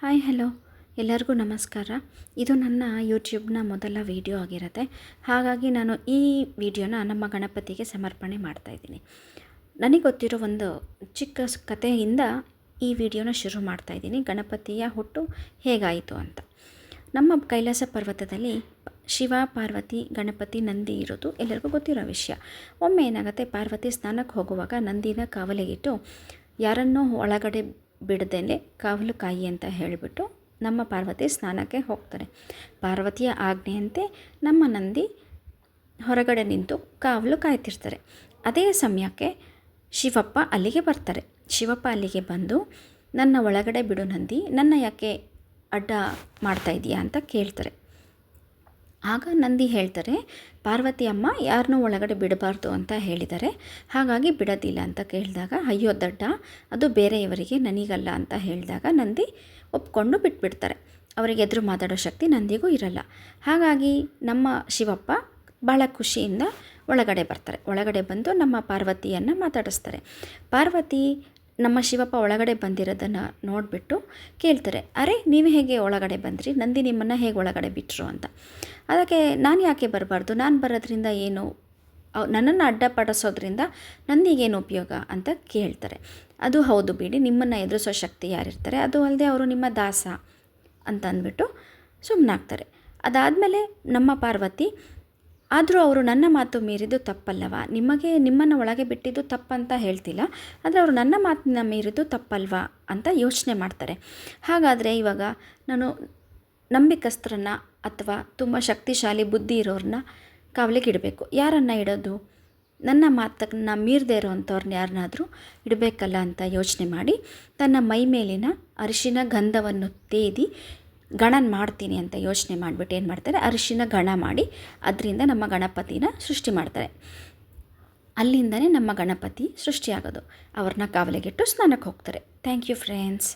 Hi hello ಎಲ್ಲರಿಗೂ ನಮಸ್ಕಾರ. ಇದು ನನ್ನ ಯೂಟ್ಯೂಬ್ನ ಮೊದಲ ವಿಡಿಯೋ ಆಗಿರುತ್ತೆ. ಹಾಗಾಗಿ ನಾನು ಈ ವಿಡಿಯೋನ ನಮ್ಮ ಗಣಪತಿಗೆ ಸಮರ್ಪಣೆ ಮಾಡ್ತಾಯಿದ್ದೀನಿ. ನನಗೆ ಗೊತ್ತಿರೋ ಒಂದು ಚಿಕ್ಕ ಕಥೆಯಿಂದ ಈ ವಿಡಿಯೋನ ಶುರು ಮಾಡ್ತಾಯಿದ್ದೀನಿ. ಗಣಪತಿಯ ಹುಟ್ಟು ಹೇಗಾಯಿತು ಅಂತ. ನಮ್ಮ ಕೈಲಾಸ ಪರ್ವತದಲ್ಲಿ ಶಿವ, ಪಾರ್ವತಿ, ಗಣಪತಿ, ನಂದಿ ಇರೋದು ಎಲ್ಲರಿಗೂ ಗೊತ್ತಿರೋ ವಿಷಯ. ಒಮ್ಮೆ ಏನಾಗುತ್ತೆ, ಪಾರ್ವತಿ ಸ್ನಾನಕ್ಕೆ ಹೋಗುವಾಗ ನಂದಿನ ಕಾವಲಿಗಿಟ್ಟು ಯಾರನ್ನೂ ಒಳಗಡೆ ಬಿಡದೇನೆ ಕಾವಲು ಕಾಯಿ ಅಂತ ಹೇಳಿಬಿಟ್ಟು ನಮ್ಮ ಪಾರ್ವತಿ ಸ್ನಾನಕ್ಕೆ ಹೋಗ್ತಾರೆ. ಪಾರ್ವತಿಯ ಆಜ್ಞೆಯಂತೆ ನಮ್ಮ ನಂದಿ ಹೊರಗಡೆ ನಿಂತು ಕಾವಲು ಕಾಯ್ತಿರ್ತಾರೆ. ಅದೇ ಸಮಯಕ್ಕೆ ಶಿವಪ್ಪ ಅಲ್ಲಿಗೆ ಬರ್ತಾರೆ. ಶಿವಪ್ಪ ಅಲ್ಲಿಗೆ ಬಂದು, ನನ್ನ ಒಳಗಡೆ ಬಿಡು ನಂದಿ, ನನ್ನ ಯಾಕೆ ಅಡ್ಡ ಮಾಡ್ತಾ ಇದೀಯಾ ಅಂತ ಕೇಳ್ತಾರೆ. ಆಗ ನಂದಿ ಹೇಳ್ತಾರೆ, ಪಾರ್ವತಿ ಅಮ್ಮ ಯಾರನ್ನೂ ಒಳಗಡೆ ಬಿಡಬಾರ್ದು ಅಂತ ಹೇಳಿದ್ದಾರೆ, ಹಾಗಾಗಿ ಬಿಡೋದಿಲ್ಲ ಅಂತ ಕೇಳಿದಾಗ, ಅಯ್ಯೋ ದಡ್ಡ, ಅದು ಬೇರೆಯವರಿಗೆ, ನನಗಲ್ಲ ಅಂತ ಹೇಳಿದಾಗ ನಂದಿ ಒಪ್ಕೊಂಡು ಬಿಟ್ಬಿಡ್ತಾರೆ. ಅವರಿಗೆ ಎದುರು ಮಾತಾಡೋ ಶಕ್ತಿ ನಂದಿಗೂ ಇರಲ್ಲ. ಹಾಗಾಗಿ ನಮ್ಮ ಶಿವಪ್ಪ ಭಾಳ ಖುಷಿಯಿಂದ ಒಳಗಡೆ ಬರ್ತಾರೆ. ಒಳಗಡೆ ಬಂದು ನಮ್ಮ ಪಾರ್ವತಿಯನ್ನು ಮಾತಾಡಿಸ್ತಾರೆ. ಪಾರ್ವತಿ ನಮ್ಮ ಶಿವಪ್ಪ ಒಳಗಡೆ ಬಂದಿರೋದನ್ನು ನೋಡಿಬಿಟ್ಟು ಕೇಳ್ತಾರೆ, ಅರೆ ನೀವು ಹೇಗೆ ಒಳಗಡೆ ಬಂದ್ರಿ, ನಂದಿ ನಿಮ್ಮನ್ನು ಹೇಗೆ ಒಳಗಡೆ ಬಿಟ್ಟರು ಅಂತ. ಅದಕ್ಕೆ ನಾನು ಯಾಕೆ ಬರಬಾರ್ದು, ನಾನು ಬರೋದ್ರಿಂದ ಏನು, ನನ್ನನ್ನು ಅಡ್ಡಪಡಿಸೋದ್ರಿಂದ ನಂದಿಗೇನು ಉಪಯೋಗ ಅಂತ ಕೇಳ್ತಾರೆ. ಅದು ಹೌದು ಬಿಡಿ, ನಿಮ್ಮನ್ನು ಎದುರಿಸೋ ಶಕ್ತಿ ಯಾರಿರ್ತಾರೆ, ಅದು ಅಲ್ಲದೆ ಅವರು ನಿಮ್ಮ ದಾಸ ಅಂತ ಅಂದ್ಬಿಟ್ಟು ಸುಮ್ಮನಾಗ್ತಾರೆ. ಅದಾದಮೇಲೆ ನಮ್ಮ ಪಾರ್ವತಿ, ಆದರೂ ಅವರು ನನ್ನ ಮಾತು ಮೀರಿದ್ದು ತಪ್ಪಲ್ಲವಾ, ನಿಮ್ಮನ್ನು ಒಳಗೆ ಬಿಟ್ಟಿದ್ದು ತಪ್ಪಂತ ಹೇಳ್ತಿಲ್ಲ, ಆದರೆ ಅವರು ನನ್ನ ಮಾತನ್ನ ಮೀರಿದ್ದು ತಪ್ಪಲ್ವಾ ಅಂತ ಯೋಚನೆ ಮಾಡ್ತಾರೆ. ಹಾಗಾದರೆ ಇವಾಗ ನಾನು ನಂಬಿಕಸ್ಥರನ್ನು ಅಥವಾ ತುಂಬ ಶಕ್ತಿಶಾಲಿ ಬುದ್ಧಿ ಇರೋರನ್ನ ಕಾವಲಿಗೆ ಇಡಬೇಕು. ಯಾರನ್ನು ಇಡೋದು? ನನ್ನ ಮಾತನ್ನು ಮೀರದೇ ಇರೋವಂಥವ್ರನ್ನ ಯಾರನ್ನಾದರೂ ಇಡಬೇಕಲ್ಲ ಅಂತ ಯೋಚನೆ ಮಾಡಿ ತನ್ನ ಮೈ ಮೇಲಿನ ಅರಿಶಿನ ಗಂಧವನ್ನು ತೇದಿ ಗಣನ ಮಾಡ್ತೀನಿ ಅಂತ ಯೋಚನೆ ಮಾಡಿಬಿಟ್ಟು ಏನು ಮಾಡ್ತಾರೆ, ಅರಿಶಿನ ಗಣ ಮಾಡಿ ಅದರಿಂದ ನಮ್ಮ ಗಣಪತಿನ ಸೃಷ್ಟಿ ಮಾಡ್ತಾರೆ. ಅಲ್ಲಿಂದನೇ ನಮ್ಮ ಗಣಪತಿ ಸೃಷ್ಟಿಯಾಗೋದು. ಅವ್ರನ್ನ ಕಾವಲಿಗಿಟ್ಟು ಸ್ನಾನಕ್ಕೆ ಹೋಗ್ತಾರೆ. Thank you friends.